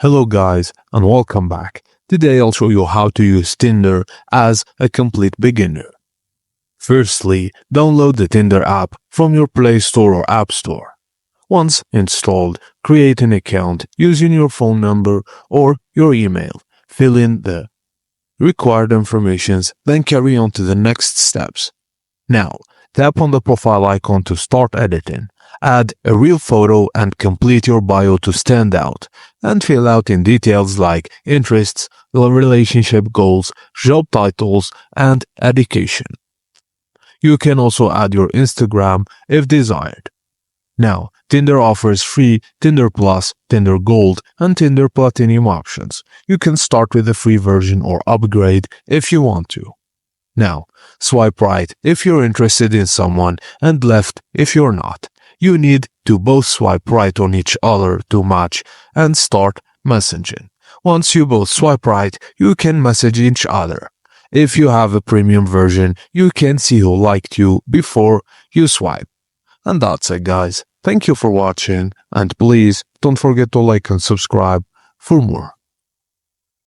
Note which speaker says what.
Speaker 1: Hello guys and welcome back. Today I'll show you how to use Tinder as a complete beginner. Firstly, download the Tinder app from your Play Store or App Store. Once installed, create an account using your phone number or your email. Fill in the required informations, then carry on to the next steps. Now, tap on the profile icon to start editing. Add a real photo and complete your bio to stand out, and fill out in details like interests, relationship goals, job titles, and education. You can also add your Instagram if desired. Now, Tinder offers free Tinder Plus, Tinder Gold, and Tinder Platinum options. You can start with the free version or upgrade if you want to. Now, swipe right if you're interested in someone and left if you're not. You need to both swipe right on each other to match and start messaging. Once you both swipe right, you can message each other. If you have a premium version, you can see who liked you before you swipe. And that's it, guys. Thank you for watching, and please don't forget to like and subscribe for more.